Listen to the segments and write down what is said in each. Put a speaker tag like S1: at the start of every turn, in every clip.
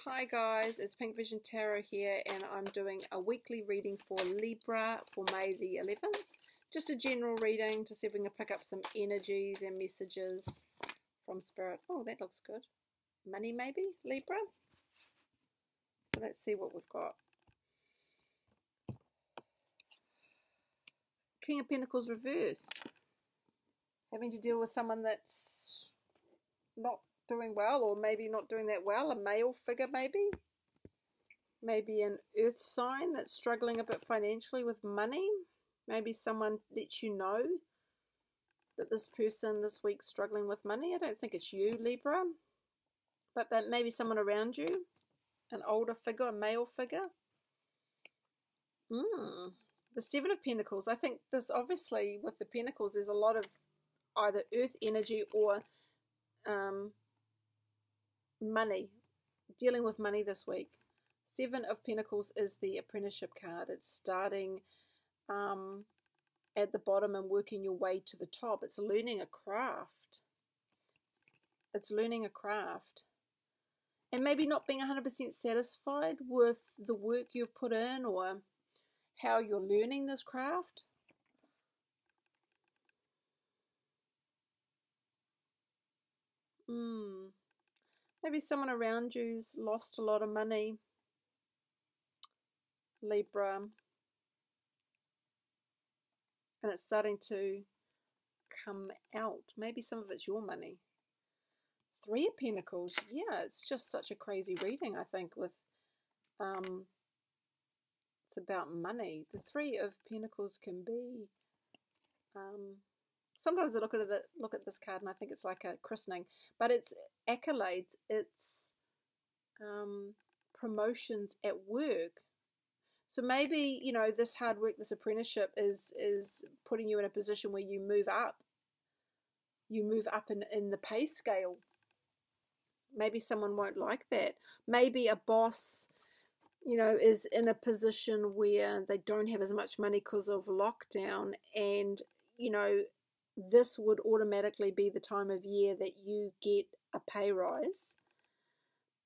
S1: Hi guys, it's Pink Vision Tarot here, and I'm doing a weekly reading for Libra for May the 11th. Just a general reading to see if we can pick up some energies and messages from Spirit. Oh, that looks good. Money maybe, Libra? So let's see what we've got. King of Pentacles reversed. Having to deal with someone that's not doing well, or maybe not doing that well, a male figure maybe an earth sign that's struggling a bit financially with money. Maybe someone lets you know that this person this week's struggling with money. I don't think it's you, Libra, but maybe someone around you, an older figure, a male figure. The Seven of Pentacles. I think this, obviously with the Pentacles, there's a lot of either earth energy or money, dealing with money this week. Seven of Pentacles is the apprenticeship card. It's starting at the bottom and working your way to the top. It's learning a craft. It's learning a craft. And maybe not being 100% satisfied with the work you've put in or how you're learning this craft. Maybe someone around you's lost a lot of money, Libra, and it's starting to come out. Maybe some of it's your money. Three of Pentacles. Yeah, it's just such a crazy reading, I think, with it's about money. The Three of Pentacles can be sometimes I look at this card and I think it's like a christening, but it's accolades, it's promotions at work. So maybe, you know, this hard work, this apprenticeship is putting you in a position where you move up. You move up in the pay scale. Maybe someone won't like that. Maybe a boss, you know, is in a position where they don't have as much money because of lockdown, and, you know, this would automatically be the time of year that you get a pay rise,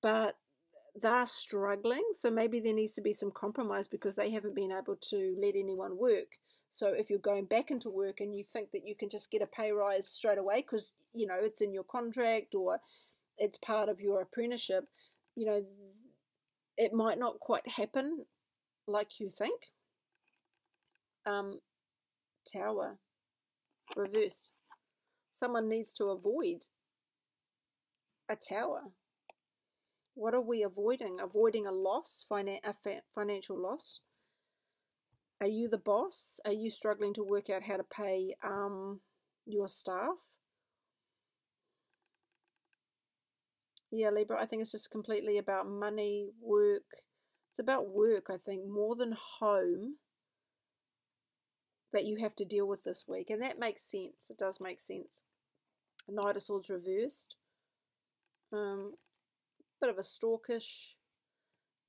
S1: but they're struggling. So maybe there needs to be some compromise because they haven't been able to let anyone work. So if you're going back into work and you think that you can just get a pay rise straight away because, you know, it's in your contract or it's part of your apprenticeship, you know, it might not quite happen like you think. Tower reversed. Someone needs to avoid a tower. What are we avoiding? Avoiding a loss, financial loss. Are you the boss? Are you struggling to work out how to pay your staff? Yeah, Libra, I think it's just completely about money, work. It's about work, I think, more than home, that you have to deal with this week. And that makes sense. It does make sense. Knight of Swords reversed. Bit of a stalkish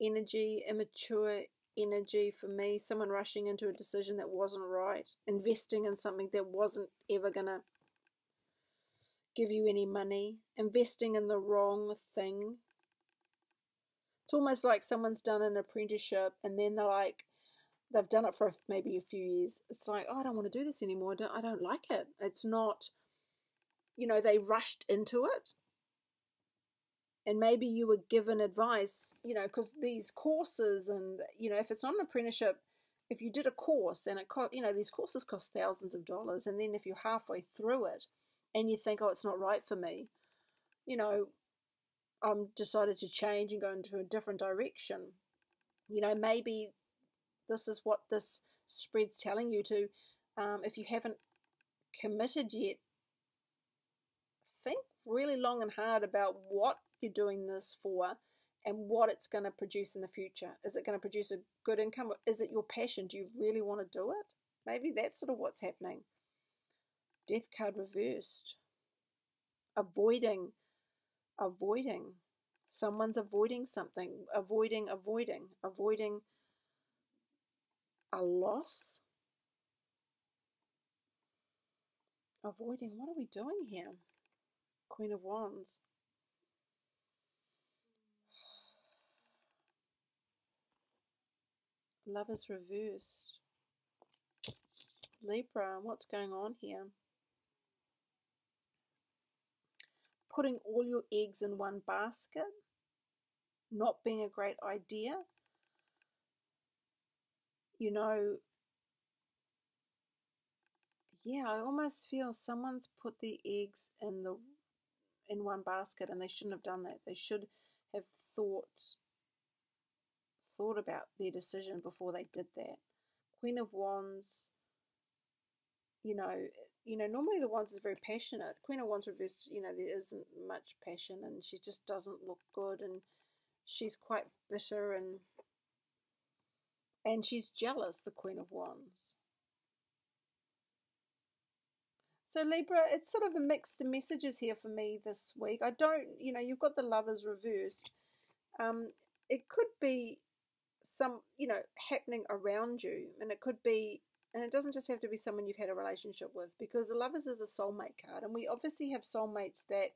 S1: energy, immature energy for me. Someone rushing into a decision that wasn't right. Investing in something that wasn't ever going to give you any money. Investing in the wrong thing. It's almost like someone's done an apprenticeship and then they're like, they've done it for maybe a few years. It's like, oh, I don't want to do this anymore. I don't like it. It's not, you know, they rushed into it. And maybe you were given advice, you know, because these courses and, you know, if it's not an apprenticeship, if you did a course and it cost, you know, these courses cost thousands of dollars. And then if you're halfway through it and you think, oh, it's not right for me, you know, I'm decided to change and go into a different direction. You know, maybe this is what this spread's telling you to, if you haven't committed yet, think really long and hard about what you're doing this for and what it's going to produce in the future. Is it going to produce a good income? Is it your passion? Do you really want to do it? Maybe that's sort of what's happening. Death card reversed. Avoiding. Someone's avoiding something. Avoiding a loss. Avoiding, what are we doing here? Queen of Wands. Love is reversed. Libra, what's going on here? Putting all your eggs in one basket, not being a great idea. You know, yeah, I almost feel someone's put the eggs in one basket and they shouldn't have done that. They should have thought about their decision before they did that. Queen of Wands, you know, normally the Wands is very passionate. Queen of Wands reversed, there isn't much passion and she just doesn't look good and she's quite bitter and she's jealous, the Queen of Wands. So Libra, it's sort of a mixed messages here for me this week. I don't, you've got the Lovers reversed. It could be some, happening around you, and it could be, and it doesn't just have to be someone you've had a relationship with, because the Lovers is a soulmate card, and we obviously have soulmates that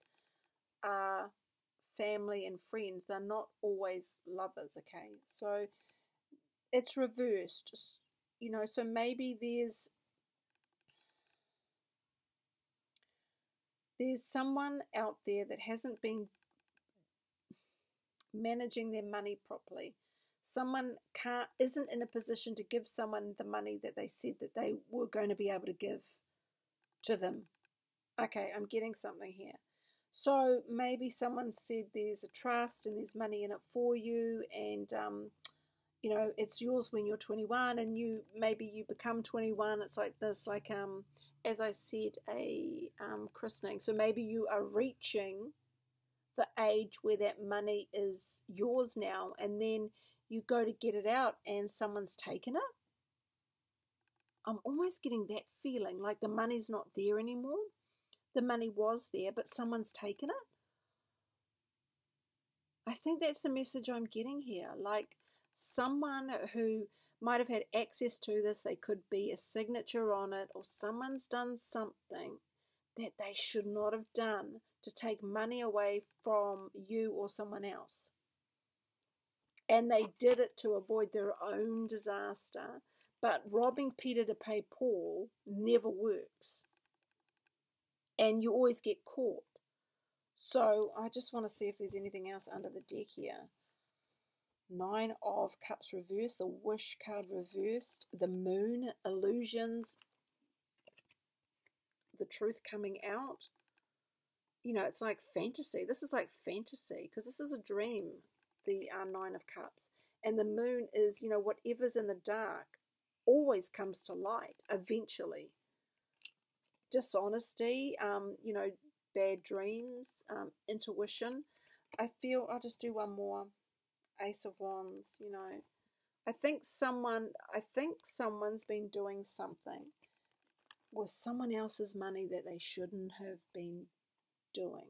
S1: are family and friends. They're not always lovers, okay? So it's reversed, so maybe there's someone out there that hasn't been managing their money properly. Someone isn't in a position to give someone the money that they said that they were going to be able to give to them. Okay, I'm getting something here. So maybe someone said there's a trust and there's money in it for you, and it's yours when you're 21, and maybe you become 21. It's like this, like as I said, a christening. So maybe you are reaching the age where that money is yours now, and then you go to get it out and someone's taken it. I'm almost getting that feeling like the money's not there anymore. The money was there, but someone's taken it. I think that's the message I'm getting here. Like someone who might have had access to this, they could be a signature on it, or someone's done something that they should not have done to take money away from you or someone else. And they did it to avoid their own disaster. But robbing Peter to pay Paul never works. And you always get caught. So I just want to see if there's anything else under the deck here. 9 of Cups reversed, the Wish card reversed, the Moon, illusions, the truth coming out. It's like fantasy. This is like fantasy because this is a dream, the 9 of Cups. And the Moon is, whatever's in the dark always comes to light eventually. Dishonesty, bad dreams, intuition. I'll just do one more. Ace of Wands, I think someone's been doing something with someone else's money that they shouldn't have been doing.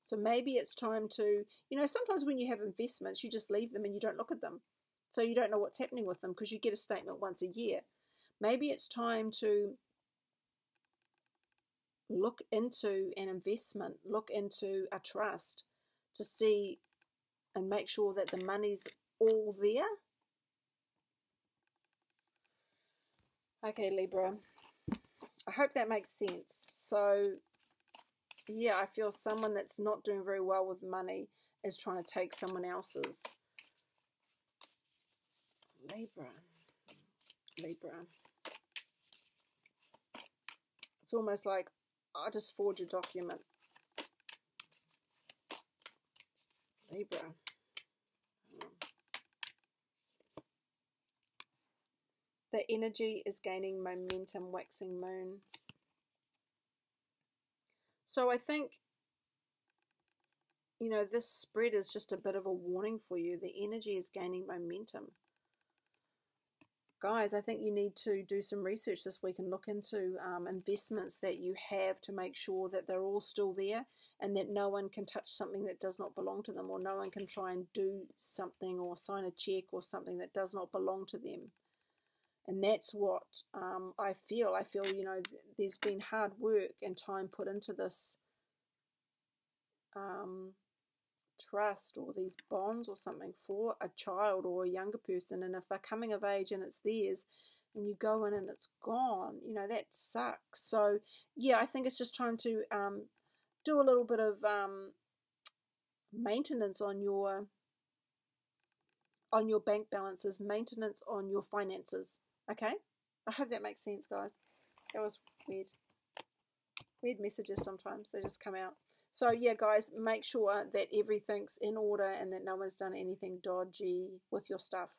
S1: So maybe it's time to, sometimes when you have investments, you just leave them and you don't look at them. So you don't know what's happening with them because you get a statement once a year. Maybe it's time to look into an investment, look into a trust to see and make sure that the money's all there. Okay, Libra. I hope that makes sense. So, yeah, I feel someone that's not doing very well with money is trying to take someone else's. Libra. It's almost like I just forge a document. Libra. The energy is gaining momentum, waxing moon. So I think, this spread is just a bit of a warning for you. The energy is gaining momentum. Guys, I think you need to do some research this week and look into investments that you have to make sure that they're all still there and that no one can touch something that does not belong to them, or no one can try and do something or sign a check or something that does not belong to them. And that's what I feel. I feel, there's been hard work and time put into this trust or these bonds or something for a child or a younger person, and if they're coming of age and it's theirs and you go in and it's gone, you know, that sucks. So yeah, I think it's just time to do a little bit of maintenance on your bank balances, maintenance on your finances. Okay, I hope that makes sense, guys. That was weird messages. Sometimes they just come out. So yeah, guys, make sure that everything's in order and that no one's done anything dodgy with your stuff.